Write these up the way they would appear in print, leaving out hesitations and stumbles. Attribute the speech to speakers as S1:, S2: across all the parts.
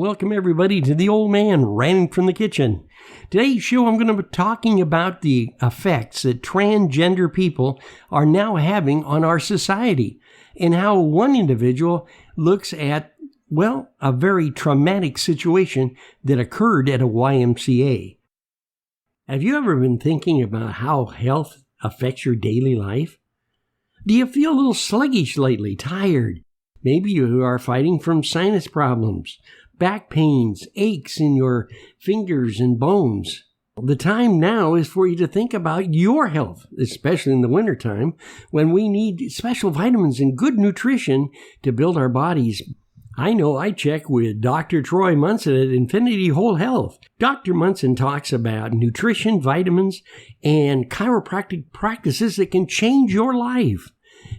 S1: Welcome everybody to the Old Man Ranting from the Kitchen. Today's show I'm going to be talking about the effects that transgender people are now having on our society and how one individual looks at, a very traumatic situation that occurred at a YMCA. Have you ever been thinking about how health affects your daily life? Do you feel a little sluggish lately, tired? Maybe you are fighting from sinus problems, back pains, aches in your fingers and bones. The time now is for you to think about your health, especially in the wintertime, when we need special vitamins and good nutrition to build our bodies. I know I check with Dr. Troy Munson at Infinity Whole Health. Dr. Munson talks about nutrition, vitamins, and chiropractic practices that can change your life.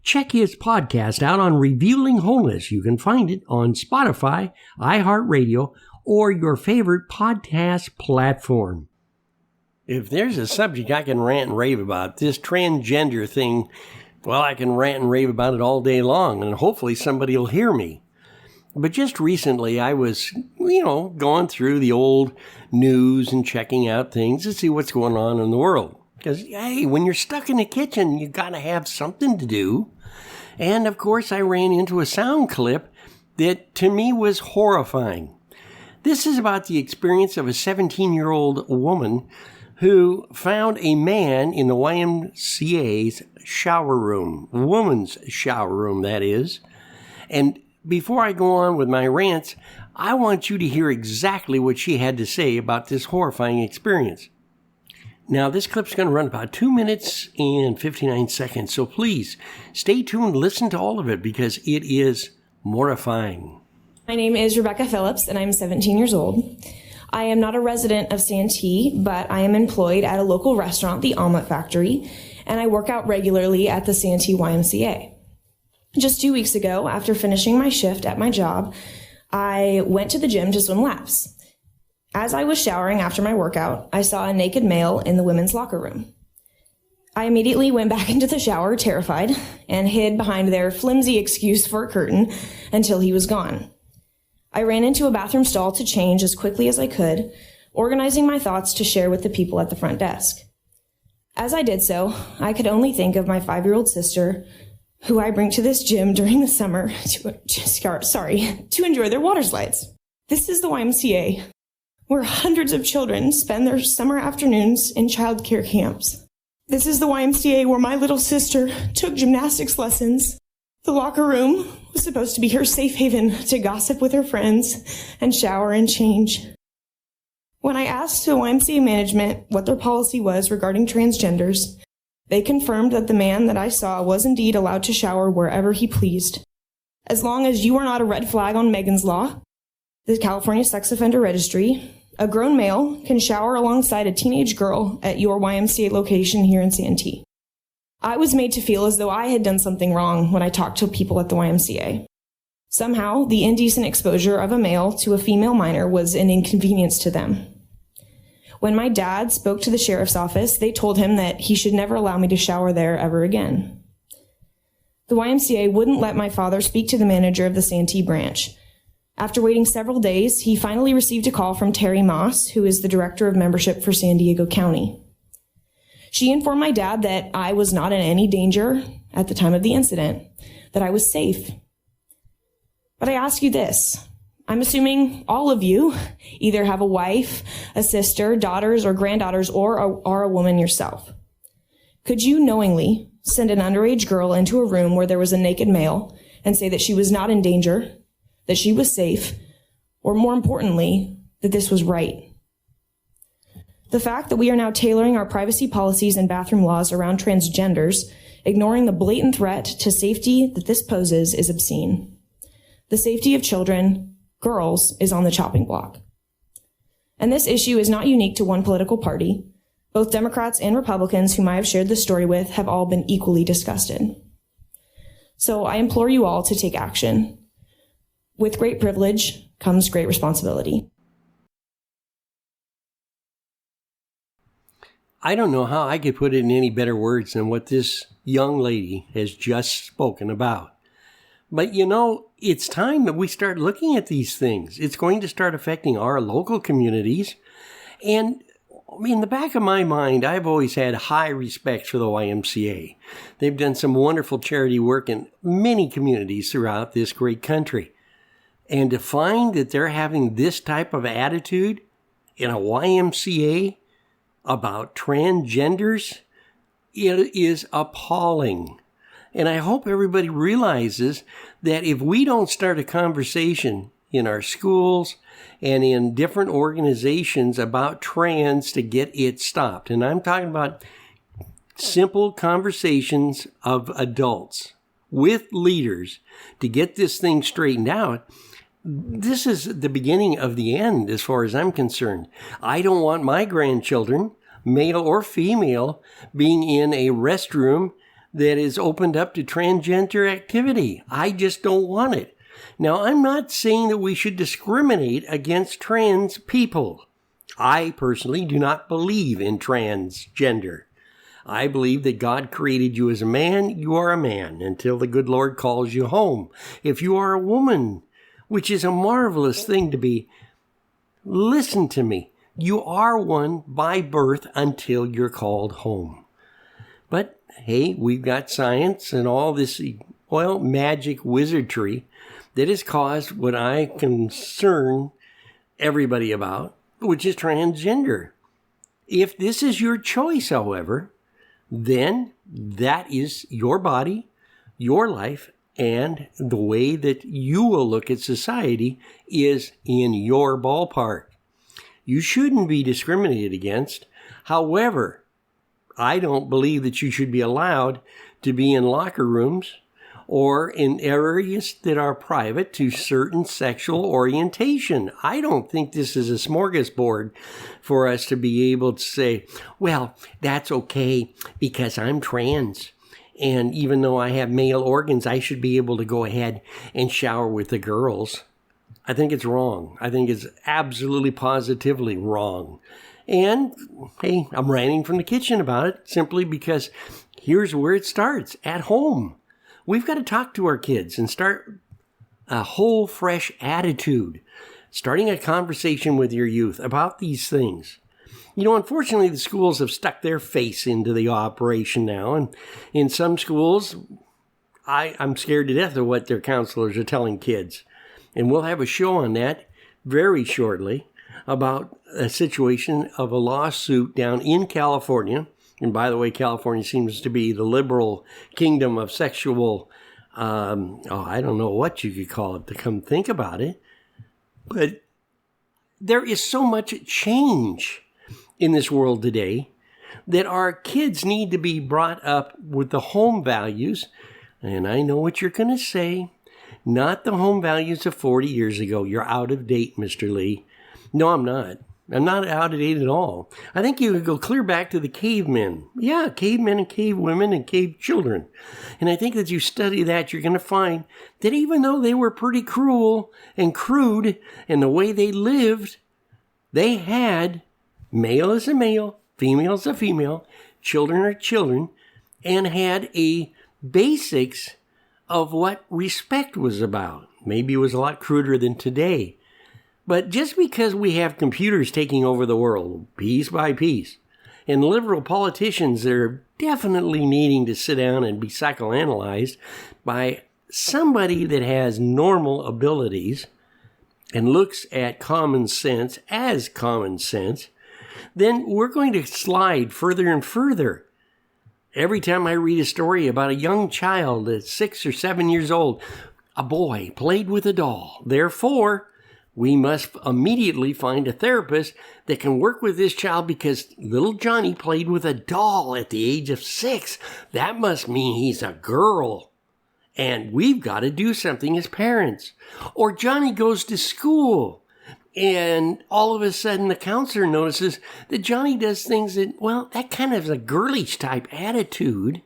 S1: Check his podcast out on Revealing Wholeness. You can find it on Spotify, iHeartRadio, or your favorite podcast platform. If there's a subject I can rant and rave about, this transgender thing, I can rant and rave about it all day long, and hopefully somebody will hear me. But just recently, I was, going through the old news and checking out things to see what's going on in the world. Because, hey, when you're stuck in the kitchen, you got to have something to do. And, of course, I ran into a sound clip that, to me, was horrifying. This is about the experience of a 17-year-old woman who found a man in the YMCA's shower room, woman's shower room, that is. And before I go on with my rants, I want you to hear exactly what she had to say about this horrifying experience. Now, this clip's going to run about 2 minutes and 59 seconds, so please stay tuned, listen to all of it, because it is mortifying.
S2: My name is Rebecca Phillips, and I'm 17 years old. I am not a resident of Santee, but I am employed at a local restaurant, the Omelet Factory, and I work out regularly at the Santee YMCA. Just 2 weeks ago, after finishing my shift at my job, I went to the gym to swim laps. As I was showering after my workout, I saw a naked male in the women's locker room. I immediately went back into the shower, terrified, and hid behind their flimsy excuse for a curtain until he was gone. I ran into a bathroom stall to change as quickly as I could, organizing my thoughts to share with the people at the front desk. As I did so, I could only think of my 5-year-old sister, who I bring to this gym during the summer to enjoy their water slides. This is the YMCA, where hundreds of children spend their summer afternoons in childcare camps. This is the YMCA where my little sister took gymnastics lessons. The locker room was supposed to be her safe haven to gossip with her friends and shower and change. When I asked the YMCA management what their policy was regarding transgenders, they confirmed that the man that I saw was indeed allowed to shower wherever he pleased. As long as you are not a red flag on Megan's Law, the California Sex Offender Registry, a grown male can shower alongside a teenage girl at your YMCA location here in Santee. I was made to feel as though I had done something wrong when I talked to people at the YMCA. Somehow, the indecent exposure of a male to a female minor was an inconvenience to them. When my dad spoke to the sheriff's office, they told him that he should never allow me to shower there ever again. The YMCA wouldn't let my father speak to the manager of the Santee branch. After waiting several days, he finally received a call from Terry Moss, who is the director of membership for San Diego County. She informed my dad that I was not in any danger at the time of the incident, that I was safe. But I ask you this. I'm assuming all of you either have a wife, a sister, daughters, or granddaughters, or are a woman yourself. Could you knowingly send an underage girl into a room where there was a naked male and say that she was not in danger, that she was safe, or more importantly, that this was right? The fact that we are now tailoring our privacy policies and bathroom laws around transgenders, ignoring the blatant threat to safety that this poses, is obscene. The safety of children, girls, is on the chopping block. And this issue is not unique to one political party. Both Democrats and Republicans whom I have shared this story with have all been equally disgusted. So I implore you all to take action. With great privilege comes great responsibility.
S1: I don't know how I could put it in any better words than what this young lady has just spoken about. But it's time that we start looking at these things. It's going to start affecting our local communities. And in the back of my mind, I've always had high respect for the YMCA. They've done some wonderful charity work in many communities throughout this great country. And to find that they're having this type of attitude in a YMCA about transgenders, it is appalling. And I hope everybody realizes that if we don't start a conversation in our schools and in different organizations about trans to get it stopped, and I'm talking about simple conversations of adults with leaders to get this thing straightened out, this is the beginning of the end as far as I'm concerned. I don't want my grandchildren, male or female, being in a restroom that is opened up to transgender activity. I just don't want it. Now, I'm not saying that we should discriminate against trans people. I personally do not believe in transgender. I believe that God created you as a man, you are a man until the good Lord calls you home. If you are a woman, which is a marvelous thing to be, listen to me. You are one by birth until you're called home. But hey, we've got science and all this, magic wizardry that has caused what I concern everybody about, which is transgender. If this is your choice, however, then that is your body, your life, and the way that you will look at society is in your ballpark. You shouldn't be discriminated against. However, I don't believe that you should be allowed to be in locker rooms or in areas that are private to certain sexual orientation. I don't think this is a smorgasbord for us to be able to say, well, that's okay because I'm trans. And even though I have male organs, I should be able to go ahead and shower with the girls. I think it's wrong. I think it's absolutely positively wrong. And, hey, I'm ranting from the kitchen about it simply because here's where it starts, at home. We've got to talk to our kids and start a whole fresh attitude, starting a conversation with your youth about these things. Unfortunately, the schools have stuck their face into the operation now. And in some schools, I'm scared to death of what their counselors are telling kids. And we'll have a show on that very shortly about a situation of a lawsuit down in California. And by the way, California seems to be the liberal kingdom of sexual, I don't know what you could call it to come think about it. But there is so much change in this world today that our kids need to be brought up with the home values. And I know what you're going to say. Not the home values of 40 years ago. You're out of date, Mr. Lee. No, I'm not. I'm not out of date at all. I think you could go clear back to the cavemen. Yeah, cavemen and cave women and cave children. And I think that you study that, you're going to find that even though they were pretty cruel and crude in the way they lived, they had male as a male, female as a female, children are children, and had a basics of what respect was about. Maybe it was a lot cruder than today. But just because we have computers taking over the world, piece by piece, and liberal politicians that are definitely needing to sit down and be psychoanalyzed by somebody that has normal abilities and looks at common sense as common sense, then we're going to slide further and further. Every time I read a story about a young child that's 6 or 7 years old, a boy played with a doll. Therefore, we must immediately find a therapist that can work with this child because little Johnny played with a doll at the age of 6. That must mean he's a girl. And we've got to do something as parents. Or Johnny goes to school and all of a sudden the counselor notices that Johnny does things that, that kind of is a girlish type attitude.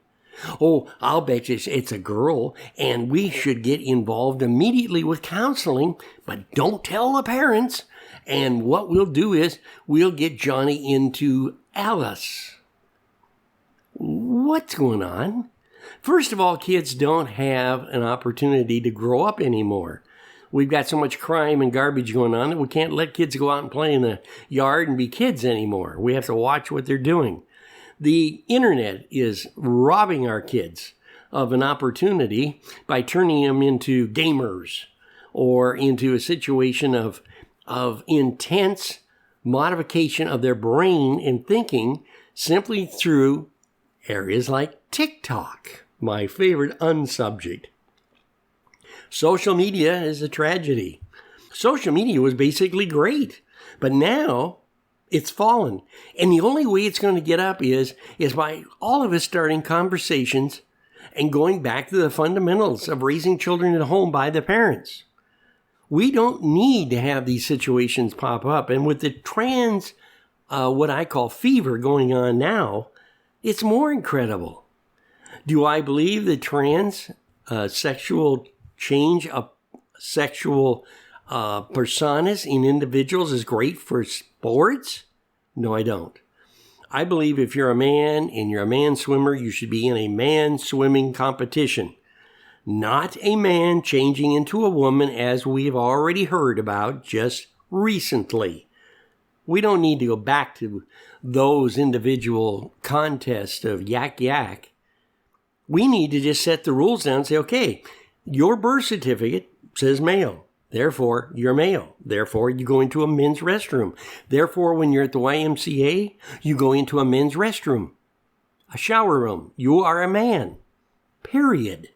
S1: Oh, I'll bet you it's a girl, and we should get involved immediately with counseling, but don't tell the parents. And what we'll do is we'll get Johnny into Alice. What's going on? First of all, kids don't have an opportunity to grow up anymore. We've got so much crime and garbage going on that we can't let kids go out and play in the yard and be kids anymore. We have to watch what they're doing. The internet is robbing our kids of an opportunity by turning them into gamers or into a situation of intense modification of their brain and thinking simply through areas like TikTok, my favorite unsubject. Social media is a tragedy. Social media was basically great, but now it's fallen. And the only way it's going to get up is by all of us starting conversations and going back to the fundamentals of raising children at home by the parents. We don't need to have these situations pop up. And with the trans, what I call fever going on now, it's more incredible. Do I believe that trans sexual change of sexual personas in individuals is great for sports? No, I don't. I believe if you're a man and you're a man swimmer, you should be in a man swimming competition, not a man changing into a woman as we've already heard about just recently. We don't need to go back to those individual contests of yak yak. We need to just set the rules down and say, okay, your birth certificate says male. Therefore, you're male. Therefore, you go into a men's restroom. Therefore, when you're at the YMCA, you go into a men's restroom, a shower room. You are a man, period.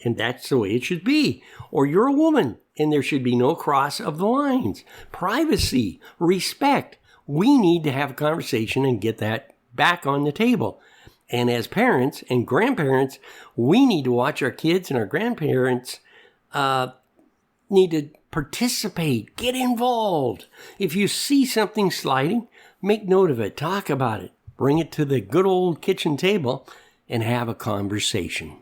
S1: And that's the way it should be. Or you're a woman, and there should be no cross of the lines. Privacy, respect. We need to have a conversation and get that back on the table. And as parents and grandparents, we need to watch our kids, and our grandparents need to participate, get involved. If you see something sliding, make note of it, talk about it, bring it to the good old kitchen table, and have a conversation.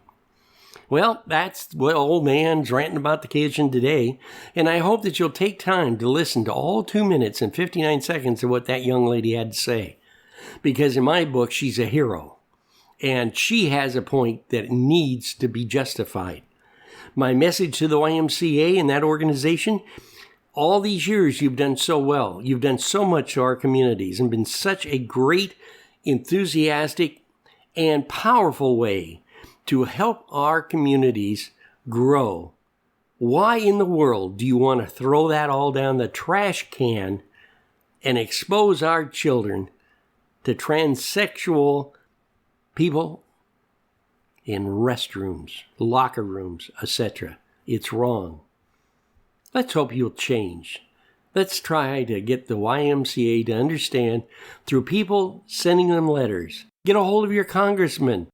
S1: Well, that's what old man's ranting about the kitchen today, and I hope that you'll take time to listen to all 2 minutes and 59 seconds of what that young lady had to say. Because in my book, she's a hero, and she has a point that needs to be justified. My message to the YMCA and that organization, all these years you've done so well. You've done so much to our communities and been such a great, enthusiastic, and powerful way to help our communities grow. Why in the world do you want to throw that all down the trash can and expose our children to transsexual people in restrooms, locker rooms, etc.? It's wrong. Let's hope you'll change. Let's try to get the YMCA to understand through people sending them letters. Get a hold of your congressman.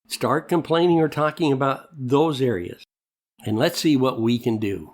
S1: Start complaining or talking about those areas. And let's see what we can do.